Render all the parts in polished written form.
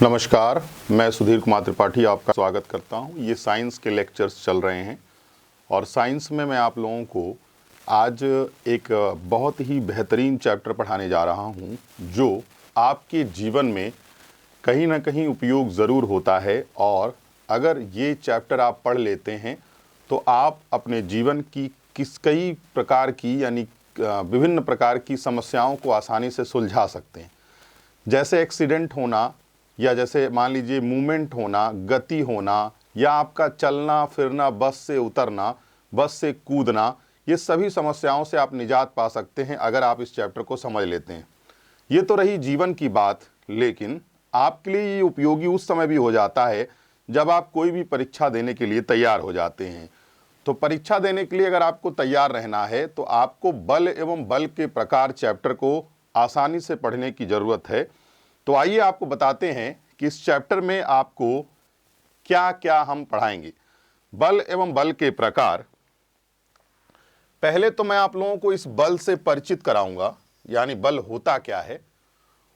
नमस्कार, मैं सुधीर कुमार त्रिपाठी आपका स्वागत करता हूं। ये साइंस के लेक्चर्स चल रहे हैं और साइंस में मैं आप लोगों को आज एक बहुत ही बेहतरीन चैप्टर पढ़ाने जा रहा हूं जो आपके जीवन में कहीं ना कहीं उपयोग ज़रूर होता है। और अगर ये चैप्टर आप पढ़ लेते हैं तो आप अपने जीवन की कई प्रकार की यानी विभिन्न प्रकार की समस्याओं को आसानी से सुलझा सकते हैं। जैसे एक्सीडेंट होना, या जैसे मान लीजिए मूवमेंट होना, गति होना, या आपका चलना फिरना, बस से उतरना, बस से कूदना, ये सभी समस्याओं से आप निजात पा सकते हैं अगर आप इस चैप्टर को समझ लेते हैं। ये तो रही जीवन की बात, लेकिन आपके लिए ये उपयोगी उस समय भी हो जाता है जब आप कोई भी परीक्षा देने के लिए तैयार हो जाते हैं। तो परीक्षा देने के लिए अगर आपको तैयार रहना है तो आपको बल एवं बल के प्रकार चैप्टर को आसानी से पढ़ने की ज़रूरत है। तो आइए आपको बताते हैं कि इस चैप्टर में आपको क्या क्या हम पढ़ाएंगे। बल एवं बल के प्रकार, पहले तो मैं आप लोगों को इस बल से परिचित कराऊंगा, यानी बल होता क्या है।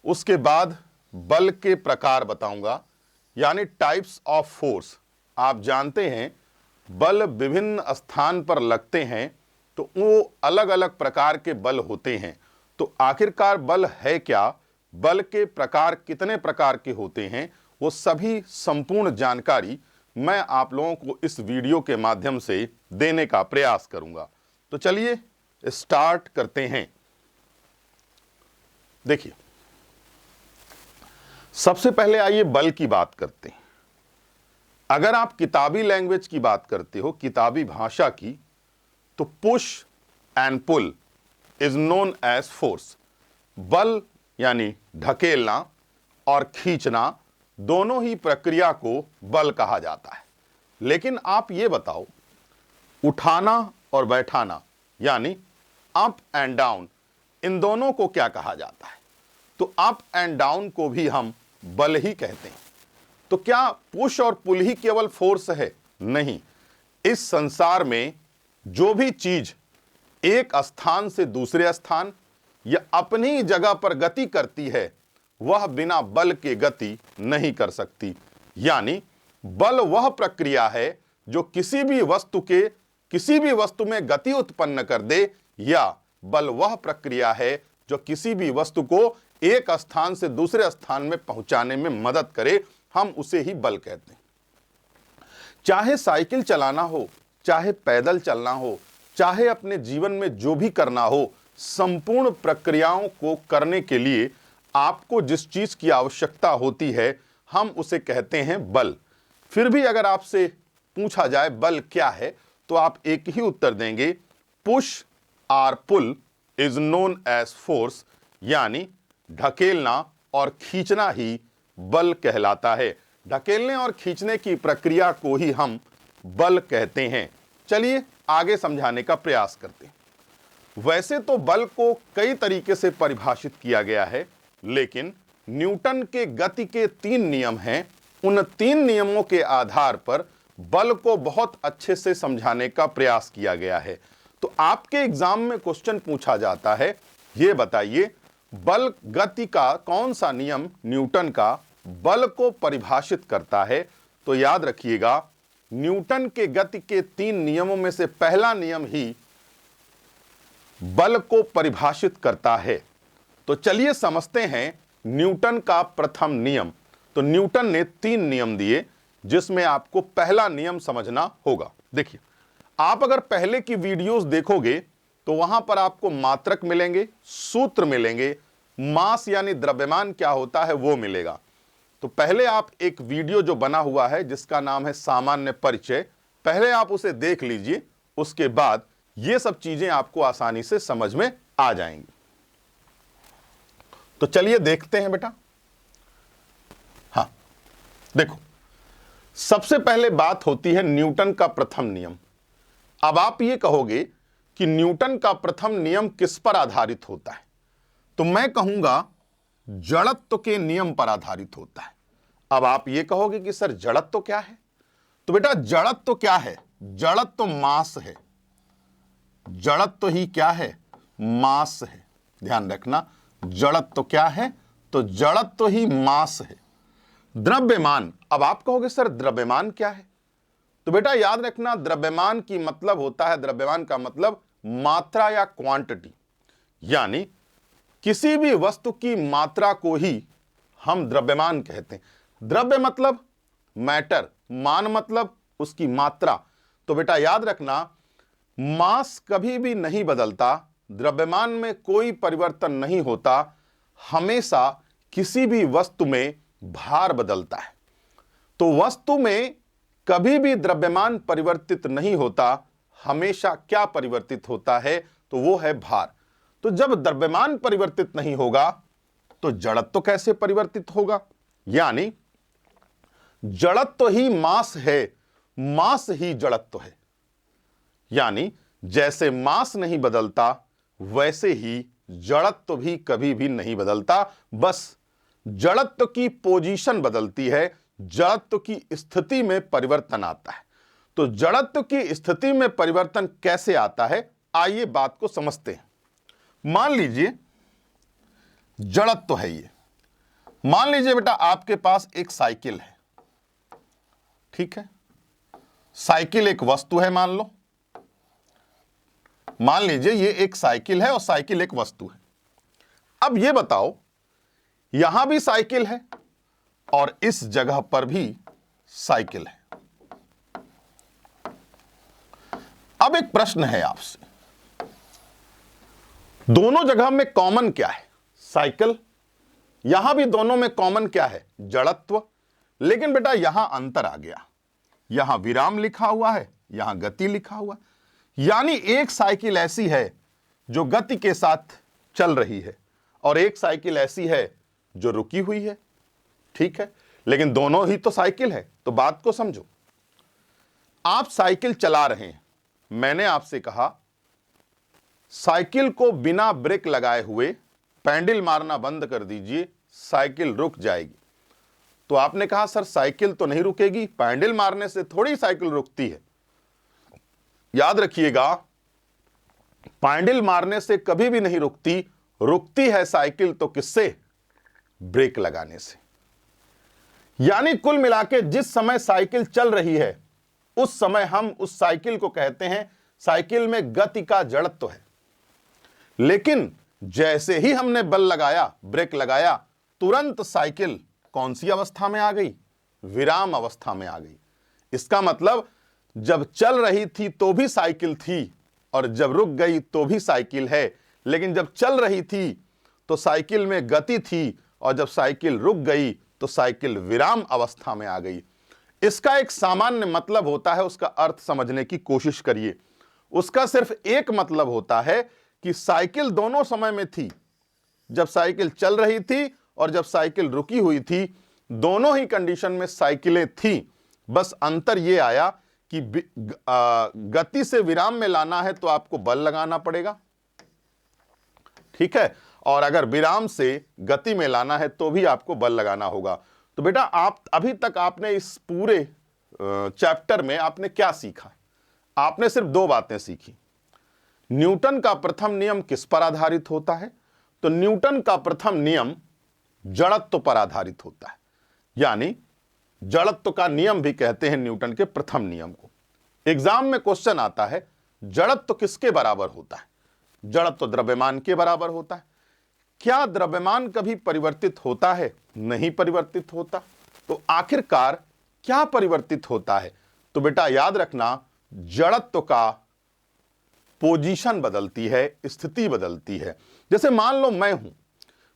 उसके बाद बल के प्रकार बताऊंगा, यानी टाइप्स ऑफ फोर्स। आप जानते हैं बल विभिन्न स्थान पर लगते हैं तो वो अलग अलग प्रकार के बल होते हैं। तो आखिरकार बल है क्या, बल के प्रकार कितने प्रकार के होते हैं, वो सभी संपूर्ण जानकारी मैं आप लोगों को इस वीडियो के माध्यम से देने का प्रयास करूंगा। तो चलिए स्टार्ट करते हैं। देखिए, सबसे पहले आइए बल की बात करते हैं। अगर आप किताबी लैंग्वेज की बात करते हो, किताबी भाषा की, तो push and pull is known as force. बल यानी ढकेलना और खींचना, दोनों ही प्रक्रिया को बल कहा जाता है। लेकिन आप ये बताओ, उठाना और बैठाना यानी अप एंड डाउन, इन दोनों को क्या कहा जाता है? तो अप एंड डाउन को भी हम बल ही कहते हैं। तो क्या पुश और पुल ही केवल फोर्स है? नहीं। इस संसार में जो भी चीज एक स्थान से दूसरे स्थान या अपनी जगह पर गति करती है, वह बिना बल के गति नहीं कर सकती। यानी बल वह प्रक्रिया है जो किसी भी वस्तु में गति उत्पन्न कर दे, या बल वह प्रक्रिया है जो किसी भी वस्तु को एक स्थान से दूसरे स्थान में पहुंचाने में मदद करे, हम उसे ही बल कहते हैं। चाहे साइकिल चलाना हो, चाहे पैदल चलना हो, चाहे अपने जीवन में जो भी करना हो, संपूर्ण प्रक्रियाओं को करने के लिए आपको जिस चीज की आवश्यकता होती है, हम उसे कहते हैं बल। फिर भी अगर आपसे पूछा जाए बल क्या है, तो आप एक ही उत्तर देंगे, पुश और pull is known as force, यानी ढकेलना और खींचना ही बल कहलाता है। ढकेलने और खींचने की प्रक्रिया को ही हम बल कहते हैं। चलिए आगे समझाने का प्रयास करते हैं। वैसे तो बल को कई तरीके से परिभाषित किया गया है, लेकिन न्यूटन के गति के 3 नियम हैं। उन 3 नियमों के आधार पर बल को बहुत अच्छे से समझाने का प्रयास किया गया है। तो आपके एग्जाम में क्वेश्चन पूछा जाता है, यह बताइए बल गति का कौन सा नियम न्यूटन का बल को परिभाषित करता है? तो याद रखिएगा, न्यूटन के गति के 3 नियमों में से पहला नियम ही बल को परिभाषित करता है। तो चलिए समझते हैं न्यूटन का प्रथम नियम। तो न्यूटन ने 3 नियम दिए, जिसमें आपको पहला नियम समझना होगा। देखिए, आप अगर पहले की वीडियोस देखोगे तो वहां पर आपको मात्रक मिलेंगे, सूत्र मिलेंगे, मास यानी द्रव्यमान क्या होता है वो मिलेगा। तो पहले आप एक वीडियो जो बना हुआ है जिसका नाम है सामान्य परिचय, पहले आप उसे देख लीजिए। उसके बाद ये सब चीजें आपको आसानी से समझ में आ जाएंगी। तो चलिए देखते हैं बेटा। हाँ, देखो, सबसे पहले बात होती है न्यूटन का प्रथम नियम। अब आप ये कहोगे कि न्यूटन का प्रथम नियम किस पर आधारित होता है? तो मैं कहूंगा जड़त्व के नियम पर आधारित होता है। अब आप ये कहोगे कि सर जड़त्व क्या है? तो बेटा जड़त्व क्या है? जड़त्व मास है। जड़त्व ही क्या है? मास है। ध्यान रखना, जड़त्व क्या है? तो जड़त्व ही मास है। द्रव्यमान। अब आप कहोगे सर द्रव्यमान क्या है? तो बेटा याद रखना, द्रव्यमान की मतलब होता है, द्रव्यमान का मतलब मात्रा या क्वांटिटी, यानी किसी भी वस्तु की मात्रा को ही हम द्रव्यमान कहते हैं। द्रव्य मतलब मैटर, मान मतलब उसकी मात्रा। तो बेटा याद रखना, मास कभी भी नहीं बदलता, द्रव्यमान में कोई परिवर्तन नहीं होता, हमेशा किसी भी वस्तु में भार बदलता है। तो वस्तु में कभी भी द्रव्यमान परिवर्तित नहीं होता, हमेशा क्या परिवर्तित होता है? तो वो है भार। तो जब द्रव्यमान परिवर्तित नहीं होगा तो जड़त्व कैसे परिवर्तित होगा? यानी जड़त्व ही मास है, मास ही जड़त्व है। यानी जैसे मास नहीं बदलता वैसे ही जड़त्व भी कभी भी नहीं बदलता, बस जड़त्व की पोजीशन बदलती है, जड़त्व की स्थिति में परिवर्तन आता है। तो जड़त्व की स्थिति में परिवर्तन कैसे आता है, आइए बात को समझते हैं। मान लीजिए जड़त्व है ये, मान लीजिए बेटा आपके पास एक साइकिल है, ठीक है, साइकिल एक वस्तु है, मान लीजिए ये एक साइकिल है और साइकिल एक वस्तु है। अब ये बताओ, यहां भी साइकिल है और इस जगह पर भी साइकिल है। अब एक प्रश्न है आपसे, दोनों जगह में कॉमन क्या है? साइकिल। यहां भी दोनों में कॉमन क्या है? जड़त्व। लेकिन बेटा यहां अंतर आ गया, यहां विराम लिखा हुआ है, यहां गति लिखा हुआ है। यानी एक साइकिल ऐसी है जो गति के साथ चल रही है और एक साइकिल ऐसी है जो रुकी हुई है, ठीक है, लेकिन दोनों ही तो साइकिल है। तो बात को समझो, आप साइकिल चला रहे हैं, मैंने आपसे कहा साइकिल को बिना ब्रेक लगाए हुए पैडल मारना बंद कर दीजिए, साइकिल रुक जाएगी। तो आपने कहा सर साइकिल तो नहीं रुकेगी, पैडल मारने से थोड़ी साइकिल रुकती है। याद रखिएगा, पैडल मारने से कभी भी नहीं रुकती, रुकती है साइकिल तो किससे? ब्रेक लगाने से। यानी कुल मिलाके जिस समय साइकिल चल रही है उस समय हम उस साइकिल को कहते हैं साइकिल में गति का जड़त्व है। लेकिन जैसे ही हमने बल लगाया, ब्रेक लगाया, तुरंत साइकिल कौन सी अवस्था में आ गई? विराम अवस्था में आ गई। इसका मतलब जब चल रही थी तो भी साइकिल थी और जब रुक गई तो भी साइकिल है। लेकिन जब चल रही थी तो साइकिल में गति थी और जब साइकिल रुक गई तो साइकिल विराम अवस्था में आ गई। इसका एक सामान्य मतलब होता है, उसका अर्थ समझने की कोशिश करिए। उसका सिर्फ एक मतलब होता है कि साइकिल दोनों समय में थी, जब साइकिल चल रही थी और जब साइकिल रुकी हुई थी, दोनों ही कंडीशन में साइकिलें थी। बस अंतर यह आया कि गति से विराम में लाना है तो आपको बल लगाना पड़ेगा, ठीक है, और अगर विराम से गति में लाना है तो भी आपको बल लगाना होगा। तो बेटा आप अभी तक आपने इस पूरे चैप्टर में आपने क्या सीखा? आपने सिर्फ दो बातें सीखी। न्यूटन का प्रथम नियम किस पर आधारित होता है? तो न्यूटन का प्रथम नियम जड़त्व पर आधारित होता है, यानी जड़त्व का नियम भी कहते हैं न्यूटन के प्रथम नियम को। एग्जाम में क्वेश्चन आता है जड़त्व किसके बराबर होता है? जड़त्व द्रव्यमान के बराबर होता है। क्या द्रव्यमान कभी परिवर्तित होता है? नहीं परिवर्तित होता। तो आखिरकार क्या परिवर्तित होता है? तो बेटा याद रखना, जड़त्व का पोजीशन बदलती है, स्थिति बदलती है। जैसे मान लो मैं हूं,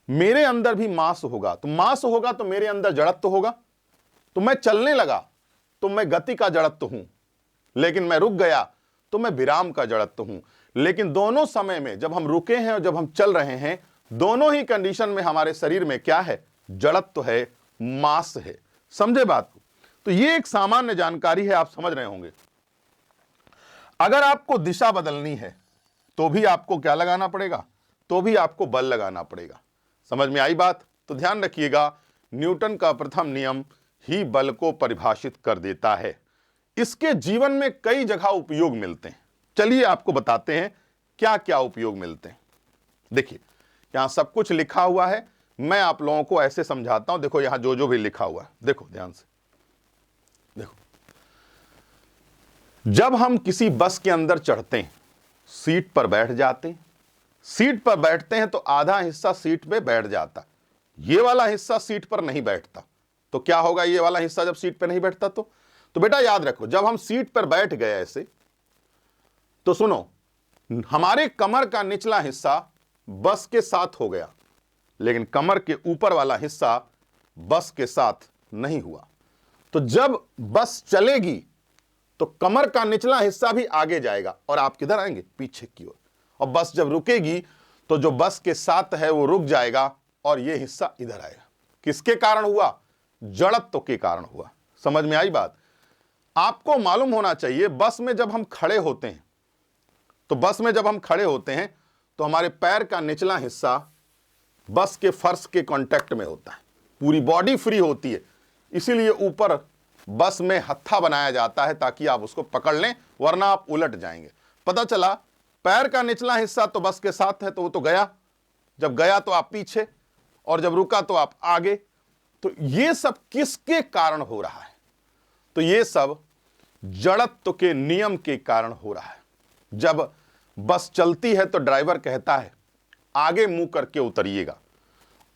मेरे अंदर भी मास होगा, तो मास होगा तो मेरे अंदर जड़त्व होगा। तो मैं चलने लगा तो मैं गति का जड़त्व हूं, लेकिन मैं रुक गया तो मैं विराम का जड़त्व हूं। लेकिन दोनों समय में जब हम रुके हैं और जब हम चल रहे हैं, दोनों ही कंडीशन में हमारे शरीर में क्या है? जड़त्व है, मास है। समझे बात को? तो ये एक सामान्य जानकारी है, आप समझ रहे होंगे। अगर आपको दिशा बदलनी है तो भी आपको क्या लगाना पड़ेगा? तो भी आपको बल लगाना पड़ेगा। समझ में आई बात? तो ध्यान रखिएगा, न्यूटन का प्रथम नियम ही बल को परिभाषित कर देता है। इसके जीवन में कई जगह उपयोग मिलते हैं। चलिए आपको बताते हैं क्या क्या उपयोग मिलते हैं। देखिए यहां सब कुछ लिखा हुआ है, मैं आप लोगों को ऐसे समझाता हूं। देखो यहां जो जो भी लिखा हुआ है, देखो ध्यान से देखो। जब हम किसी बस के अंदर चढ़ते हैं, सीट पर बैठ जाते हैं, सीट पर बैठते हैं तो आधा हिस्सा सीट पे बैठ जाता, ये वाला हिस्सा सीट पर नहीं बैठता। तो क्या होगा, ये वाला हिस्सा जब सीट पर नहीं बैठता तो बेटा याद रखो, जब हम सीट पर बैठ गए ऐसे, तो सुनो, हमारे कमर का निचला हिस्सा बस के साथ हो गया, लेकिन कमर के ऊपर वाला हिस्सा बस के साथ नहीं हुआ। तो जब बस चलेगी तो कमर का निचला हिस्सा भी आगे जाएगा और आप किधर आएंगे, पीछे की ओर। और बस जब रुकेगी तो जो बस के साथ है वो रुक जाएगा और ये हिस्सा इधर आएगा। किसके कारण हुआ, जड़त्व के कारण हुआ। समझ में आई बात। आपको मालूम होना चाहिए, बस में जब हम खड़े होते हैं तो हमारे पैर का निचला हिस्सा बस के फर्श के कांटेक्ट में होता है, पूरी बॉडी फ्री होती है, इसीलिए ऊपर बस में हत्था बनाया जाता है ताकि आप उसको पकड़ लें, वरना आप उलट जाएंगे। पता चला पैर का निचला हिस्सा तो बस के साथ है तो वो तो गया, जब गया तो आप पीछे, और जब रुका तो आप आगे। तो ये सब किसके कारण हो रहा है, तो ये सब जड़त्व के नियम के कारण हो रहा है। जब बस चलती है तो ड्राइवर कहता है आगे मुंह करके उतरिएगा।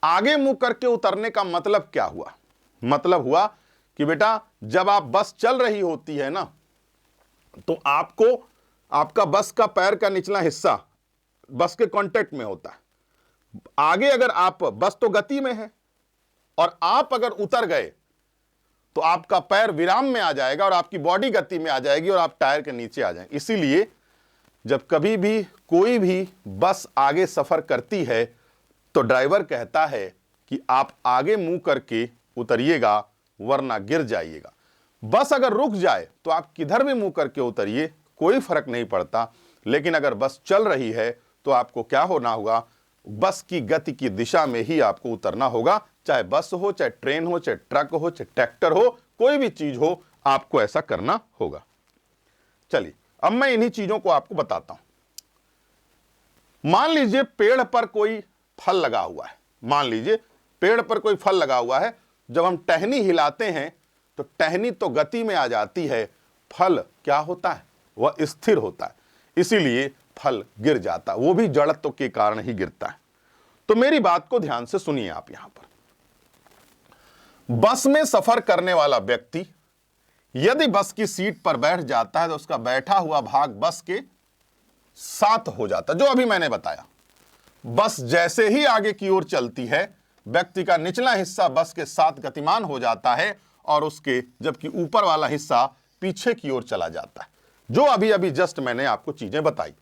आगे मुंह करके उतरने का मतलब क्या हुआ, मतलब हुआ कि बेटा जब आप बस चल रही होती है ना, तो आपको आपका बस का पैर का निचला हिस्सा बस के कांटेक्ट में होता है। आगे अगर आप, बस तो गति में है और आप अगर उतर गए तो आपका पैर विराम में आ जाएगा और आपकी बॉडी गति में आ जाएगी और आप टायर के नीचे आ जाएंगे। इसीलिए जब कभी भी कोई भी बस आगे सफर करती है तो ड्राइवर कहता है कि आप आगे मुंह करके उतरिएगा वरना गिर जाइएगा। बस अगर रुक जाए तो आप किधर भी मुंह करके उतरिए, कोई फर्क नहीं पड़ता। लेकिन अगर बस चल रही है तो आपको क्या होना होगा, बस की गति की दिशा में ही आपको उतरना होगा, चाहे बस हो, चाहे ट्रेन हो, चाहे ट्रक हो, चाहे ट्रैक्टर हो, कोई भी चीज हो, आपको ऐसा करना होगा। चलिए अब मैं इन्हीं चीजों को आपको बताता हूं। मान लीजिए पेड़ पर कोई फल लगा हुआ है, मान लीजिए पेड़ पर कोई फल लगा हुआ है। जब हम टहनी हिलाते हैं तो टहनी तो गति में आ जाती है, फल क्या होता है, वह स्थिर होता है, इसीलिए फल गिर जाता है, वो भी जड़त्व के कारण ही गिरता है। तो मेरी बात को ध्यान से सुनिए आप। यहां पर बस में सफर करने वाला व्यक्ति यदि बस की सीट पर बैठ जाता है तो उसका बैठा हुआ भाग बस के साथ हो जाता है, जो अभी मैंने बताया। बस जैसे ही आगे की ओर चलती है, व्यक्ति का निचला हिस्सा बस के साथ गतिमान हो जाता है और उसके जबकि ऊपर वाला हिस्सा पीछे की ओर चला जाता है, जो अभी अभी जस्ट मैंने आपको चीजें बताई।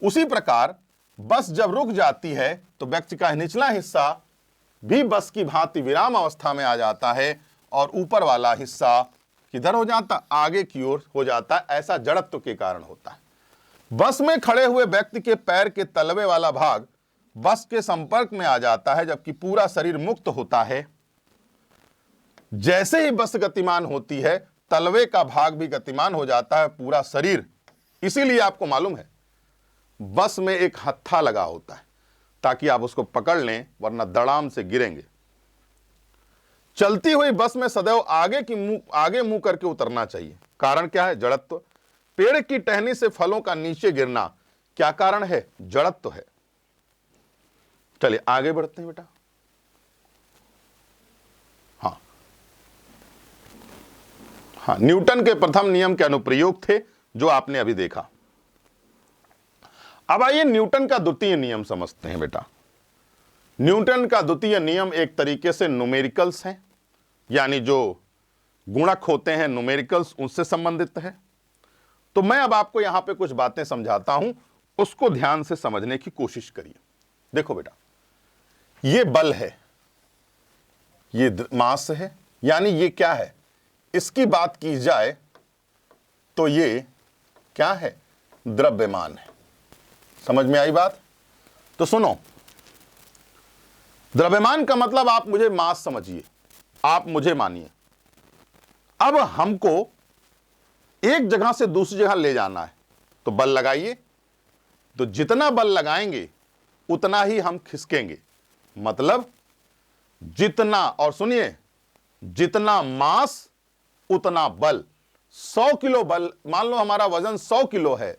उसी प्रकार बस जब रुक जाती है तो व्यक्ति का निचला हिस्सा भी बस की भांति विराम अवस्था में आ जाता है और ऊपर वाला हिस्सा किधर हो जाता, आगे की ओर हो जाता है। ऐसा जड़त्व के कारण होता है। बस में खड़े हुए व्यक्ति के पैर के तलवे वाला भाग बस के संपर्क में आ जाता है जबकि पूरा शरीर मुक्त होता है। जैसे ही बस गतिमान होती है तलवे का भाग भी गतिमान हो जाता है, पूरा शरीर। इसीलिए आपको मालूम है बस में एक हत्था लगा होता है ताकि आप उसको पकड़ लें, वरना दड़ाम से गिरेंगे। चलती हुई बस में सदैव आगे मुंह करके उतरना चाहिए। कारण क्या है, जड़त्व। पेड़ की टहनी से फलों का नीचे गिरना क्या कारण है, जड़त्व है। चलिए आगे बढ़ते हैं बेटा। हाँ, न्यूटन के प्रथम नियम के अनुप्रयोग थे जो आपने अभी देखा। अब आइए न्यूटन का द्वितीय नियम समझते हैं बेटा। न्यूटन का द्वितीय नियम एक तरीके से न्यूमेरिकल्स हैं, यानी जो गुणक होते हैं न्यूमेरिकल्स, उनसे संबंधित है। तो मैं अब आपको यहां पे कुछ बातें समझाता हूं, उसको ध्यान से समझने की कोशिश करिए। देखो बेटा, ये बल है, ये मास है, यानी ये क्या है, इसकी बात की जाए तो ये क्या है, द्रव्यमान है। समझ में आई बात। तो सुनो, द्रव्यमान का मतलब आप मुझे मास समझिए, आप मुझे मानिए। अब हमको एक जगह से दूसरी जगह ले जाना है तो बल लगाइए, तो जितना बल लगाएंगे उतना ही हम खिसकेंगे। मतलब जितना, और सुनिए, जितना मास उतना बल। 100 किलो बल, मान लो हमारा वजन 100 किलो है,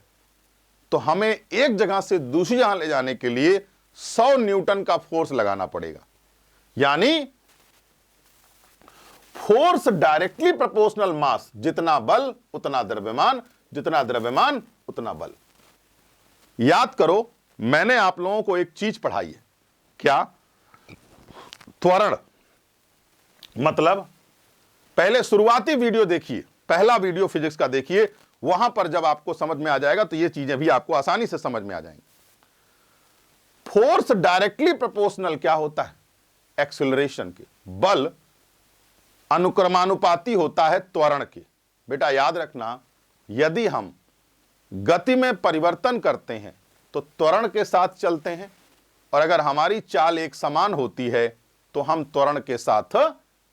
तो हमें एक जगह से दूसरी जगह ले जाने के लिए 100 न्यूटन का फोर्स लगाना पड़ेगा। यानी फोर्स डायरेक्टली प्रोपोर्शनल मास, जितना बल उतना द्रव्यमान, जितना द्रव्यमान उतना बल। याद करो, मैंने आप लोगों को एक चीज पढ़ाई है, क्या? त्वरण। मतलब पहले शुरुआती वीडियो देखिए, पहला वीडियो फिजिक्स का देखिए, वहां पर जब आपको समझ में आ जाएगा तो ये चीजें भी आपको आसानी से समझ में आ जाएंगी। फोर्स डायरेक्टली प्रोपोर्शनल क्या होता है? एक्सेलरेशन के। बल अनुक्रमानुपाती होता है त्वरण के। बेटा याद रखना, यदि हम गति में परिवर्तन करते हैं तो त्वरण के साथ चलते हैं, और अगर हमारी चाल एक समान होती है तो हम त्वरण के साथ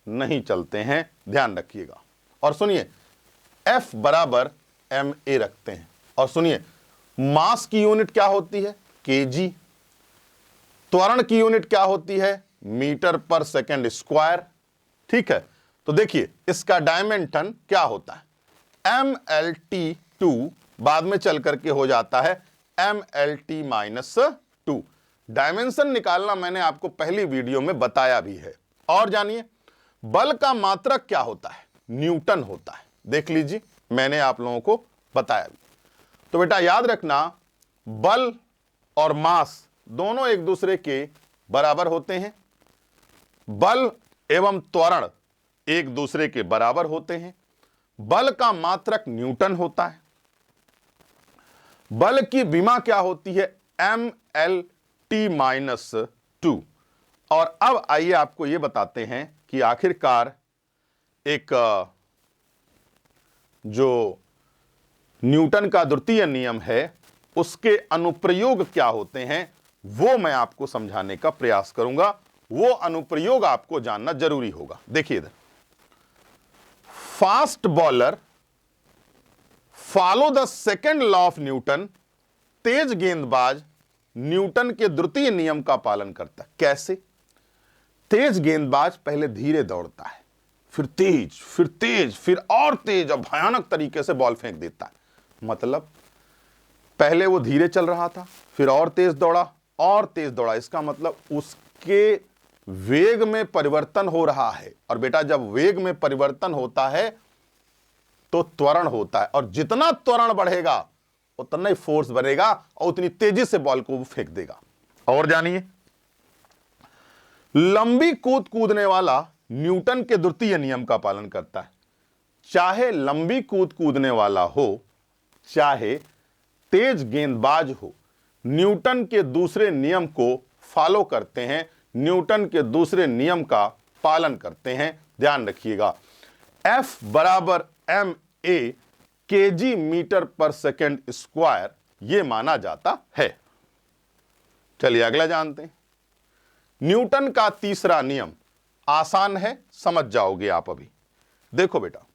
नहीं चलते हैं। ध्यान रखिएगा। और सुनिए, F बराबर ma रखते हैं। और सुनिए, मास की यूनिट क्या होती है? kg। त्वरण की यूनिट क्या होती है? मीटर पर सेकंड स्क्वायर। ठीक है, तो देखिए इसका डायमेंशन क्या होता है? mlt2 बाद में चल करके हो जाता है mlt-2। डायमेंशन निकालना मैंने आपको पहली वीडियो में बताया भी है। और जानिए, बल का मात्रक क्या होता है? न्यूटन होता है। देख लीजिए, मैंने आप लोगों को बताया भी। तो बेटा याद रखना, बल और मास दोनों एक दूसरे के बराबर होते हैं। बल एवं त्वरण एक दूसरे के बराबर होते हैं। बल का मात्रक न्यूटन होता है। बल की विमा क्या होती है? mlt-2। और अब आइए आपको यह बताते हैं कि आखिरकार एक जो न्यूटन का द्वितीय नियम है उसके अनुप्रयोग क्या होते हैं, वो मैं आपको समझाने का प्रयास करूंगा। वो अनुप्रयोग आपको जानना जरूरी होगा। देखिए इधर, fast bowler follow the second law of Newton. तेज गेंदबाज न्यूटन के द्वितीय नियम का पालन करता है। कैसे? तेज गेंदबाज पहले धीरे दौड़ता है, फिर तेज, फिर तेज, फिर और तेज, और भयानक तरीके से बॉल फेंक देता है। मतलब पहले वो धीरे चल रहा था, फिर और तेज दौड़ा, और तेज दौड़ा। इसका मतलब उसके वेग में परिवर्तन हो रहा है। और बेटा जब वेग में परिवर्तन होता है तो त्वरण होता है, और जितना त्वरण बढ़ेगा उतना ही फोर्स बढ़ेगा, और उतनी तेजी से बॉल को वो फेंक देगा। और जानिए, लंबी कूद कूदने वाला न्यूटन के द्वितीय नियम का पालन करता है। चाहे लंबी कूद कूदने वाला हो, चाहे तेज गेंदबाज हो, न्यूटन के दूसरे नियम को फॉलो करते हैं, न्यूटन के दूसरे नियम का पालन करते हैं। ध्यान रखिएगा, F बराबर ma kg मीटर पर सेकेंड स्क्वायर, यह माना जाता है। चलिए अगला जानते हैं। न्यूटन का तीसरा नियम आसान है, समझ जाओगे आप अभी। देखो बेटा,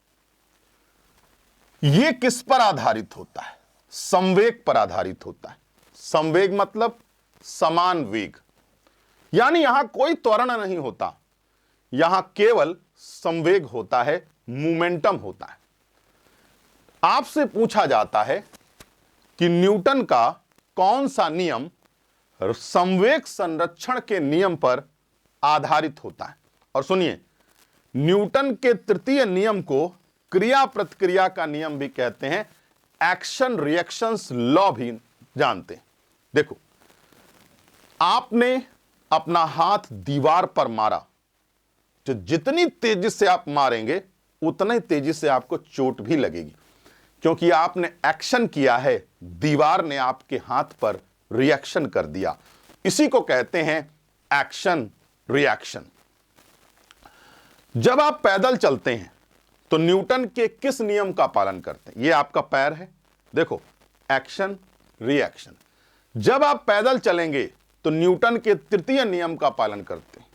यह किस पर आधारित होता है? संवेग पर आधारित होता है। संवेग मतलब समान वेग, यानी यहां कोई त्वरण नहीं होता, यहां केवल संवेग होता है, मोमेंटम होता है। आपसे पूछा जाता है कि न्यूटन का कौन सा नियम संवेग संरक्षण के नियम पर आधारित होता है। और सुनिए, न्यूटन के तृतीय नियम को क्रिया प्रतिक्रिया का नियम भी कहते हैं, एक्शन रिएक्शंस लॉ भी जानते हैं। देखो, आपने अपना हाथ दीवार पर मारा, तो जितनी तेजी से आप मारेंगे उतनी तेजी से आपको चोट भी लगेगी, क्योंकि आपने एक्शन किया है, दीवार ने आपके हाथ पर रिएक्शन कर दिया। इसी को कहते हैं एक्शन रिएक्शन। जब आप पैदल चलते हैं तो न्यूटन के किस नियम का पालन करते हैं? यह आपका पैर है, देखो, एक्शन रिएक्शन। जब आप पैदल चलेंगे तो न्यूटन के तृतीय नियम का पालन करते हैं।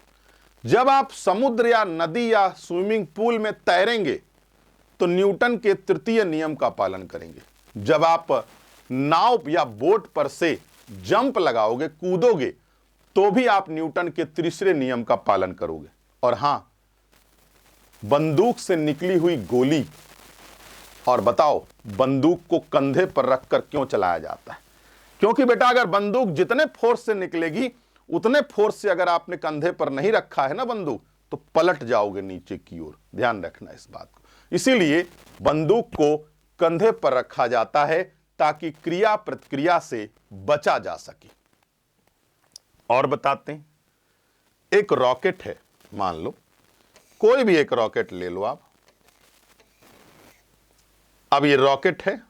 जब आप समुद्र या नदी या स्विमिंग पूल में तैरेंगे तो न्यूटन के तृतीय नियम का पालन करेंगे। जब आप नाव या बोट पर से जंप लगाओगे, कूदोगे, तो भी आप न्यूटन के तीसरे नियम का पालन करोगे। और हां, बंदूक से निकली हुई गोली, और बताओ बंदूक को कंधे पर रखकर क्यों चलाया जाता है? क्योंकि बेटा अगर बंदूक जितने फोर्स से निकलेगी उतने फोर्स से अगर आपने कंधे पर नहीं रखा है ना बंदूक, तो पलट जाओगे नीचे की ओर। ध्यान रखना इस बात को। इसीलिए बंदूक को कंधे पर रखा जाता है ताकि क्रिया प्रतिक्रिया से बचा जा सके। और बताते हैं, एक रॉकेट है, मान लो कोई भी एक रॉकेट ले लो आप। अब ये रॉकेट है।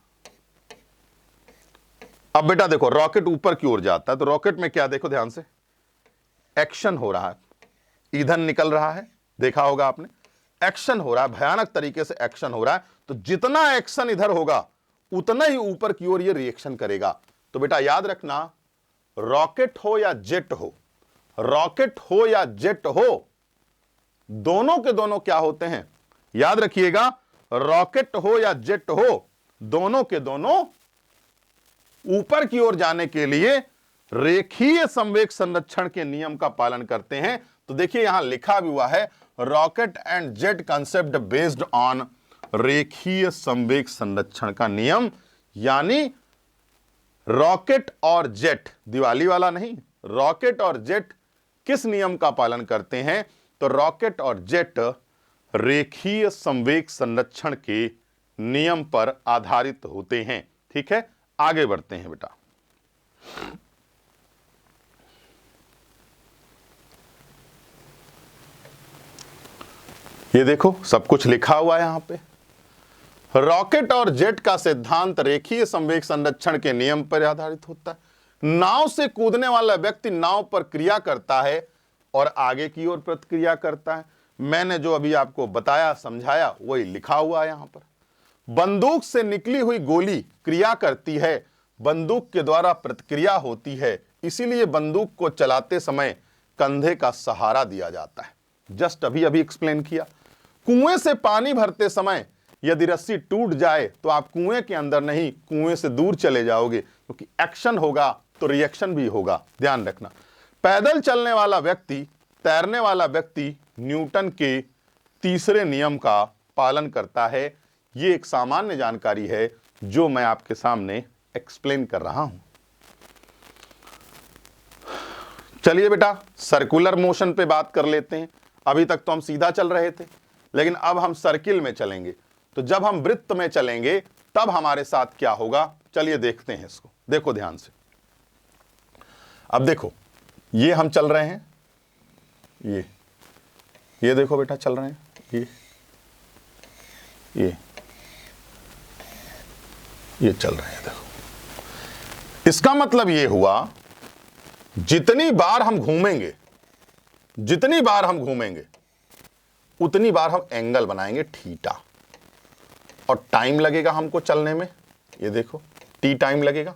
अब बेटा देखो, रॉकेट ऊपर की ओर जाता है तो रॉकेट में क्या, देखो ध्यान से, एक्शन हो रहा है, ईंधन निकल रहा है, देखा होगा आपने, एक्शन हो रहा है, भयानक तरीके से एक्शन हो रहा है। तो जितना एक्शन इधर होगा उतना ही ऊपर की ओर ये रिएक्शन करेगा। तो बेटा याद रखना, रॉकेट हो या जेट हो, रॉकेट हो या जेट हो, दोनों के दोनों क्या होते हैं, याद रखिएगा, रॉकेट हो या जेट हो, दोनों के दोनों ऊपर की ओर जाने के लिए रेखीय संवेग संरक्षण के नियम का पालन करते हैं। तो देखिए यहां लिखा भी हुआ है, rocket and jet concept based on रेखीय संवेग संरक्षण का नियम। यानी रॉकेट और जेट, दिवाली वाला नहीं, रॉकेट और जेट किस नियम का पालन करते हैं? तो रॉकेट और जेट रेखीय संवेग संरक्षण के नियम पर आधारित होते हैं। ठीक है, आगे बढ़ते हैं बेटा। ये देखो सब कुछ लिखा हुआ है यहां पे। रॉकेट और जेट का सिद्धांत रेखीय संवेग संरक्षण के नियम पर आधारित होता है। नाव से कूदने वाला व्यक्ति नाव पर क्रिया करता है और आगे की ओर प्रतिक्रिया करता है। मैंने जो अभी आपको बताया समझाया वही लिखा हुआ है यहां पर। बंदूक से निकली हुई गोली क्रिया करती है, बंदूक के द्वारा प्रतिक्रिया होती है, इसीलिए बंदूक को चलाते समय कंधे का सहारा दिया जाता है। जस्ट अभी अभी एक्सप्लेन किया। कुएं से पानी भरते समय यदि रस्सी टूट जाए तो आप कुएं के अंदर नहीं, कुएं से दूर चले जाओगे, क्योंकि एक्शन होगा तो रिएक्शन भी होगा। ध्यान रखना। पैदल चलने वाला व्यक्ति, तैरने वाला व्यक्ति न्यूटन के तीसरे नियम का पालन करता है। यह एक सामान्य जानकारी है जो मैं आपके सामने एक्सप्लेन कर रहा हूं। चलिए बेटा सर्कुलर मोशन पे बात कर लेते हैं। अभी तक तो हम सीधा चल रहे थे, लेकिन अब हम सर्किल में चलेंगे। तो जब हम वृत्त में चलेंगे तब हमारे साथ क्या होगा, चलिए देखते हैं इसको। देखो ध्यान से। अब देखो ये हम चल रहे हैं, ये देखो बेटा चल रहे हैं, ये चल रहे हैं। देखो इसका मतलब ये हुआ, जितनी बार हम घूमेंगे, जितनी बार हम घूमेंगे उतनी बार हम एंगल बनाएंगे थीटा, और टाइम लगेगा हमको चलने में। ये देखो टी टाइम लगेगा।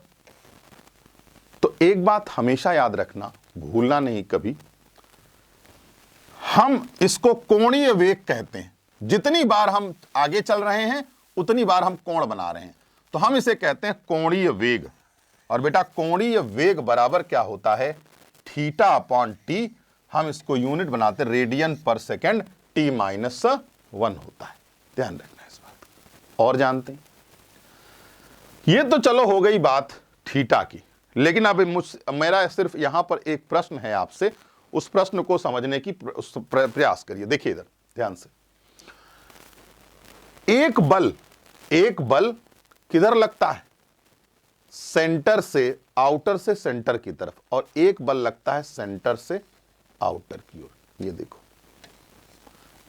तो एक बात हमेशा याद रखना, भूलना नहीं कभी, हम इसको कोणीय वेग कहते हैं। जितनी बार हम आगे चल रहे हैं उतनी बार हम कोण बना रहे हैं, तो हम इसे कहते हैं कोणीय वेग। और बेटा कोणीय वेग बराबर क्या होता है, थीटा अपॉन टी। हम इसको यूनिट बनाते रेडियन पर सेकेंड, t-1 होता है। ध्यान रखना इस बात को। और जानते हैं, ये तो चलो हो गई बात थीटा की, लेकिन अब मेरा सिर्फ यहां पर एक प्रश्न है आपसे, उस प्रश्न को समझने की प्रयास करिए। देखिए इधर ध्यान से। एक बल किधर लगता है, सेंटर से, आउटर से सेंटर की तरफ, और एक बल लगता है सेंटर से आउटर की ओर। ये देखो।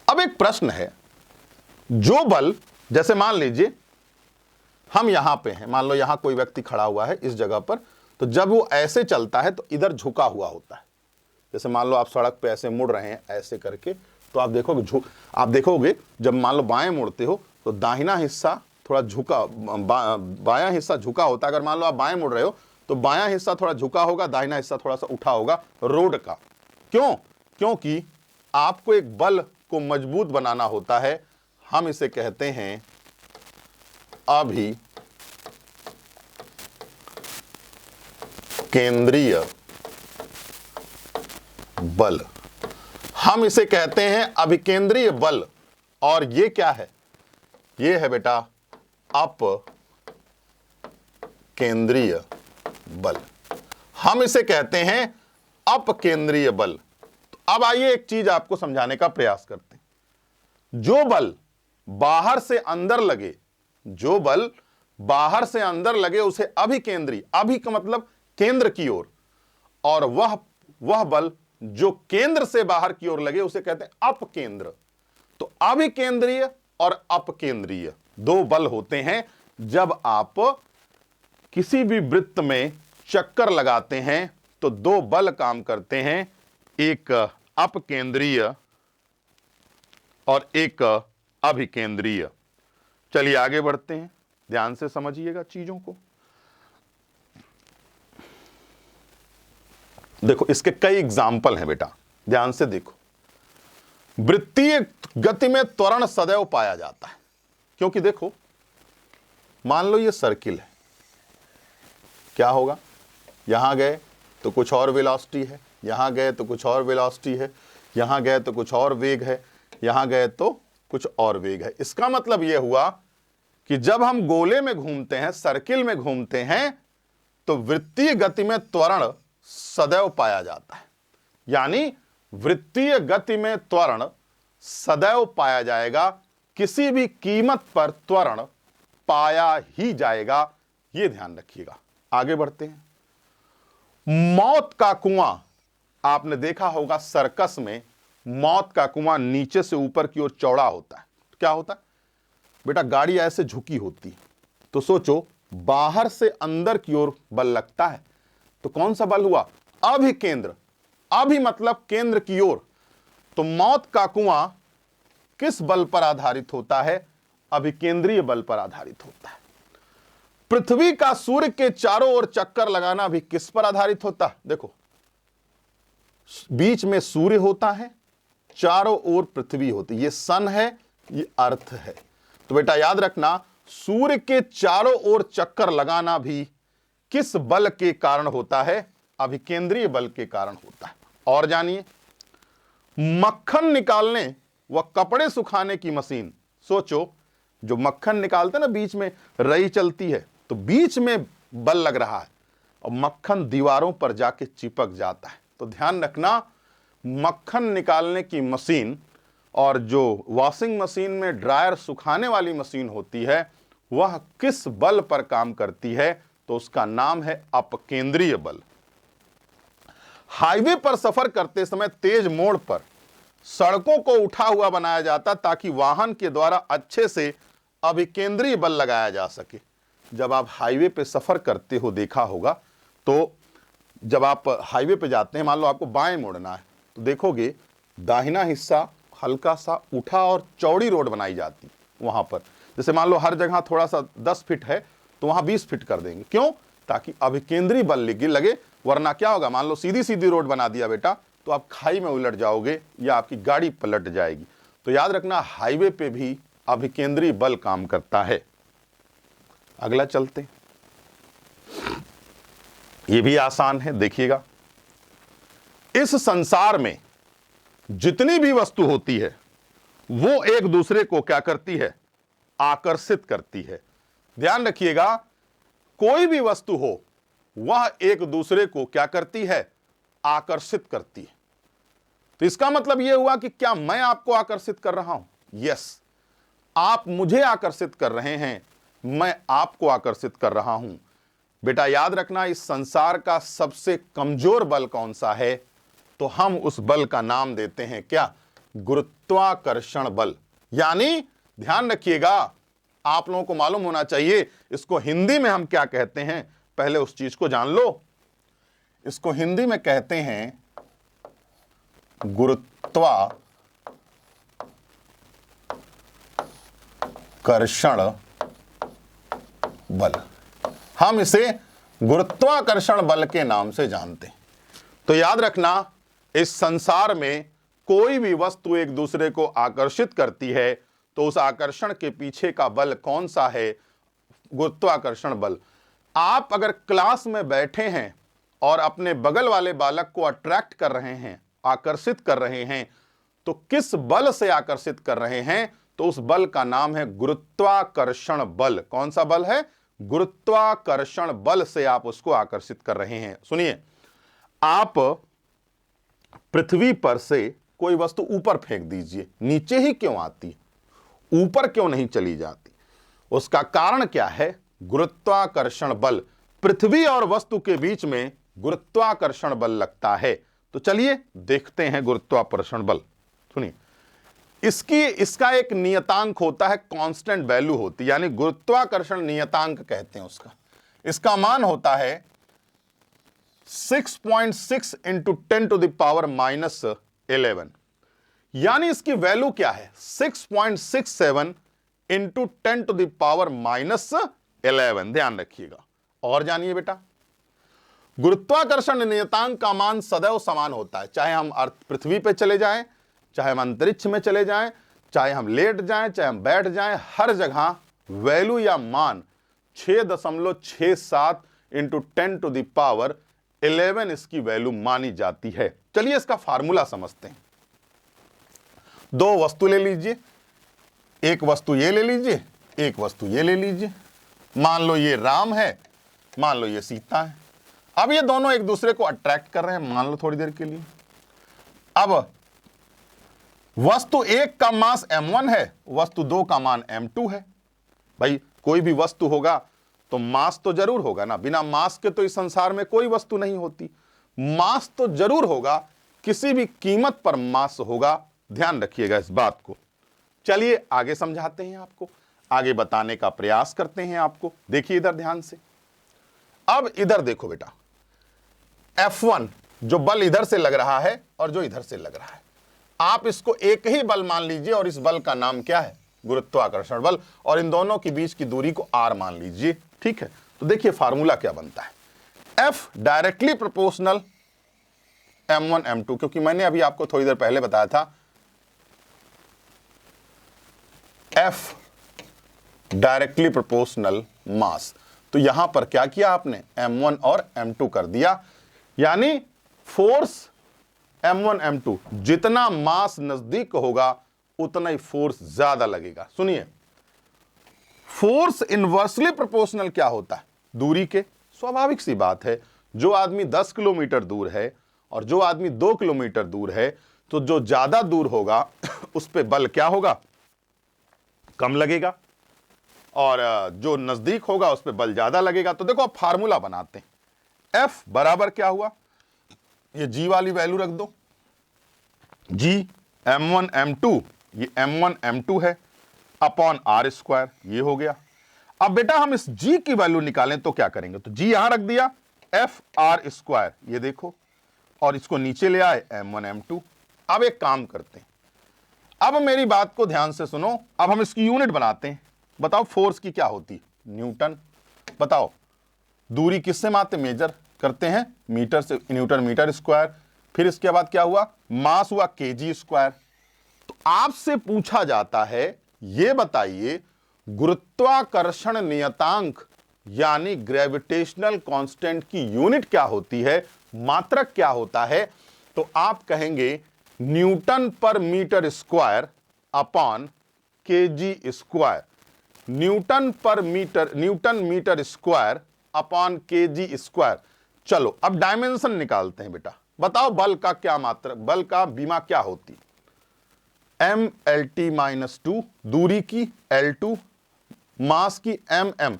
अब एक प्रश्न है, जो बल, जैसे मान लीजिए हम यहां पे हैं, मान लो यहां कोई व्यक्ति खड़ा हुआ है इस जगह पर, तो जब वो ऐसे चलता है तो इधर झुका हुआ होता है। जैसे मान लो आप सड़क पे ऐसे मुड़ रहे हैं ऐसे करके, तो आप देखोगे जब मान लो बाएं मुड़ते हो तो दाहिना हिस्सा थोड़ा झुका, बायां हिस्सा झुका होता है। अगर मान लो आप बाएं मुड़ रहे हो तो बायां हिस्सा थोड़ा झुका होगा, दाहिना हिस्सा थोड़ा सा उठा होगा रोड का। क्यों? क्योंकि आपको एक बल को मजबूत बनाना होता है। हम इसे कहते हैं अभी केंद्रीय बल, हम इसे कहते हैं अभिकेंद्रीय बल। और ये क्या है? ये है बेटा अपकेंद्रीय बल, हम इसे कहते हैं अपकेंद्रीय बल। तो अब आइए एक चीज आपको समझाने का प्रयास करते हैं। जो बल बाहर से अंदर लगे, जो बल बाहर से अंदर लगे उसे अभिकेंद्रीय, अभि का मतलब केंद्र की ओर, और वह बल जो केंद्र से बाहर की ओर लगे उसे कहते हैं अपकेंद्र। तो अभिकेंद्रीय और अपकेंद्रीय दो बल होते हैं। जब आप किसी भी वृत्त में चक्कर लगाते हैं तो दो बल काम करते हैं, एक अपकेंद्रीय और एक अभिकेंद्रीय। चलिए आगे बढ़ते हैं, ध्यान से समझिएगा चीजों को। देखो इसके कई एग्जाम्पल हैं बेटा, ध्यान से देखो। वृत्तीय गति में त्वरण सदैव पाया जाता है, क्योंकि देखो मान लो ये सर्किल है, क्या होगा? यहां गए तो कुछ और वेलोसिटी है, यहां गए तो कुछ और वेलोसिटी है, यहां गए तो कुछ और वेग है, यहां गए तो कुछ और वेग है। इसका मतलब यह हुआ कि जब हम गोले में घूमते हैं, सर्किल में घूमते हैं, तो वृत्तीय गति में त्वरण सदैव पाया जाता है। यानी वृत्तीय गति में त्वरण सदैव पाया जाएगा, किसी भी कीमत पर त्वरण पाया ही जाएगा, यह ध्यान रखिएगा। आगे बढ़ते हैं। मौत का कुआं, आपने देखा होगा सर्कस में मौत का कुआं नीचे से ऊपर की ओर चौड़ा होता है। तो क्या होता है बेटा? गाड़ी ऐसे झुकी होती, तो सोचो बाहर से अंदर की ओर बल लगता है, तो कौन सा बल हुआ? अभिकेंद्र। अभि मतलब केंद्र की ओर। तो मौत का कुआं किस बल पर आधारित होता है? अभिकेंद्रीय बल पर आधारित होता है। पृथ्वी का सूर्य के चारों ओर चक्कर लगाना भी किस पर आधारित होता है? देखो बीच में सूर्य होता है, चारों ओर पृथ्वी होती है, ये सन है, ये अर्थ है। तो बेटा याद रखना, सूर्य के चारों ओर चक्कर लगाना भी किस बल के कारण होता है? अभिकेंद्रीय बल के कारण होता है। और जानिए, मक्खन निकालने व कपड़े सुखाने की मशीन, सोचो जो मक्खन निकालते ना, बीच में रई चलती है, तो बीच में बल लग रहा है और मक्खन दीवारों पर जाके चिपक जाता है। तो ध्यान रखना, मक्खन निकालने की मशीन और जो वॉशिंग मशीन में ड्रायर सुखाने वाली मशीन होती है, वह किस बल पर काम करती है? तो उसका नाम है अपकेंद्रीय बल। हाईवे पर सफर करते समय तेज मोड़ पर सड़कों को उठा हुआ बनाया जाता ताकि वाहन के द्वारा अच्छे से अभिकेंद्रीय बल लगाया जा सके। जब आप हाईवे पे सफर करते हो, देखा होगा, तो जब आप हाईवे पे जाते हैं, मान लो आपको बाएं मुड़ना है, तो देखोगे दाहिना हिस्सा हल्का सा उठा और चौड़ी रोड बनाई जाती वहां पर। जैसे मान लो हर जगह थोड़ा सा 10 फीट है, तो वहां 20 फीट कर देंगे। क्यों? ताकि अभिकेंद्रीय बल लगे, वरना क्या होगा? मान लो सीधी सीधी रोड बना दिया बेटा, तो आप खाई में उलट जाओगे या आपकी गाड़ी पलट जाएगी। तो याद रखना, हाईवे पे भी अभिकेंद्रीय बल काम करता है। अगला चलते, ये भी आसान है, देखिएगा। इस संसार में जितनी भी वस्तु होती है वो एक दूसरे को क्या करती है? आकर्षित करती है। ध्यान रखिएगा, कोई भी वस्तु हो वह एक दूसरे को क्या करती है? आकर्षित करती है। तो इसका मतलब यह हुआ कि क्या मैं आपको आकर्षित कर रहा हूं? यस, आप मुझे आकर्षित कर रहे हैं, मैं आपको आकर्षित कर रहा हूं। बेटा याद रखना, इस संसार का सबसे कमजोर बल कौन सा है? तो हम उस बल का नाम देते हैं क्या? गुरुत्वाकर्षण बल। यानी ध्यान रखिएगा, आप लोगों को मालूम होना चाहिए इसको हिंदी में हम क्या कहते हैं, पहले उस चीज को जान लो। इसको हिंदी में कहते हैं गुरुत्वाकर्षण बल। हम इसे गुरुत्वाकर्षण बल के नाम से जानते हैं। तो याद रखना, इस संसार में कोई भी वस्तु एक दूसरे को आकर्षित करती है, तो उस आकर्षण के पीछे का बल कौन सा है? गुरुत्वाकर्षण बल। आप अगर क्लास में बैठे हैं और अपने बगल वाले बालक को अट्रैक्ट कर रहे हैं आकर्षित कर रहे हैं, तो किस बल से आकर्षित कर रहे हैं? तो उस बल का नाम है गुरुत्वाकर्षण बल। कौन सा बल है? गुरुत्वाकर्षण बल से आप उसको आकर्षित कर रहे हैं। सुनिए, आप पृथ्वी पर से कोई वस्तु ऊपर फेंक दीजिए, नीचे ही क्यों आती है, ऊपर क्यों नहीं चली जाती? उसका कारण क्या है? गुरुत्वाकर्षण बल। पृथ्वी और वस्तु के बीच में गुरुत्वाकर्षण बल लगता है। तो चलिए देखते हैं गुरुत्वाकर्षण बल। सुनिए, इसका एक नियतांक होता है, कांस्टेंट वैल्यू होती है, यानी गुरुत्वाकर्षण नियतांक कहते हैं उसका। इसका मान होता है 6.6 इंटू 10⁻⁻11, यानी इसकी वैल्यू क्या है? 6.67 इंटू 10⁻⁻11। ध्यान रखिएगा और जानिए बेटा, गुरुत्वाकर्षण नियतांक का मान सदैव समान होता है, चाहे हम पृथ्वी पे चले जाएं, चाहे हम अंतरिक्ष में चले जाएं, चाहे हम लेट जाएं, चाहे हम बैठ जाएं, हर जगह वैल्यू या मान 6.67 इंटू 10⁻11 इसकी वैल्यू मानी जाती है। चलिए इसका फार्मूला समझते हैं। दो वस्तु ले लीजिए, एक वस्तु ये ले लीजिए, एक वस्तु ये ले लीजिए। मान लो ये राम है, मान लो ये सीता है। अब ये दोनों एक दूसरे को अट्रैक्ट कर रहे हैं, मान लो थोड़ी देर के लिए। अब वस्तु एक का मास m1 है, वस्तु दो का मान m2 है। भाई कोई भी वस्तु होगा तो मास तो जरूर होगा ना, बिना मास के तो इस संसार में कोई वस्तु नहीं होती। मास तो जरूर होगा, किसी भी कीमत पर मास होगा। ध्यान रखिएगा इस बात को। चलिए आगे समझाते हैं आपको, आगे बताने का प्रयास करते हैं आपको। देखिए इधर ध्यान से। अब इधर देखो बेटा, F1 जो बल इधर से लग रहा है और जो इधर से लग रहा है, आप इसको एक ही बल मान लीजिए और इस बल का नाम क्या है? गुरुत्वाकर्षण बल। और इन दोनों के बीच की दूरी को r मान लीजिए। ठीक है, तो देखिए फार्मूला क्या बनता है। F directly proportional m1 m2, क्योंकि मैंने अभी आपको थोड़ी देर पहले बताया था F डायरेक्टली प्रोपोर्शनल मास, तो यहां पर क्या किया आपने? m1 और m2 कर दिया, यानी फोर्स m1 m2, जितना मास नजदीक होगा उतना ही फोर्स ज्यादा लगेगा। सुनिए, फोर्स इनवर्सली प्रोपोर्शनल क्या होता है? दूरी के। स्वाभाविक सी बात है, जो आदमी 10 किलोमीटर दूर है और जो आदमी 2 किलोमीटर दूर है, तो जो ज्यादा दूर होगा उस पे बल क्या होगा? कम लगेगा, और जो नजदीक होगा उस पे बल ज्यादा लगेगा। तो देखो अब फार्मूला बनाते हैं। F बराबर क्या हुआ? ये G वाली वैल्यू रख दो, G m1 m2, ये m1 m2 है, अपॉन r², ये हो गया। अब बेटा हम इस G की वैल्यू निकालें तो क्या करेंगे? तो G यहां रख दिया, F r², ये देखो, और इसको नीचे ले आए m1 m2। अब एक काम करते हैं, अब मेरी बात को ध्यान से सुनो। अब हम इसकी यूनिट बनाते हैं। बताओ फोर्स की क्या होती है? न्यूटन। बताओ दूरी किससे मापते? मेजर करते हैं मीटर से, न्यूटन मीटर स्क्वायर। फिर इसके बाद क्या हुआ? मास हुआ kg स्क्वायर। तो आपसे पूछा जाता है, ये बताइए गुरुत्वाकर्षण नियतांक यानी ग्रेविटेशनल कांस्टेंट की यूनिट क्या होती है, मात्रक क्या होता है? तो आप कहेंगे newton per metre square upon kg square. Newton metre square upon kg square. चलो अब डायमेंशन निकालते हैं बेटा। बताओ बल का क्या मात्रक, बल का बीमा क्या होती? m/L/t-2, दूरी की L2, मास की mm।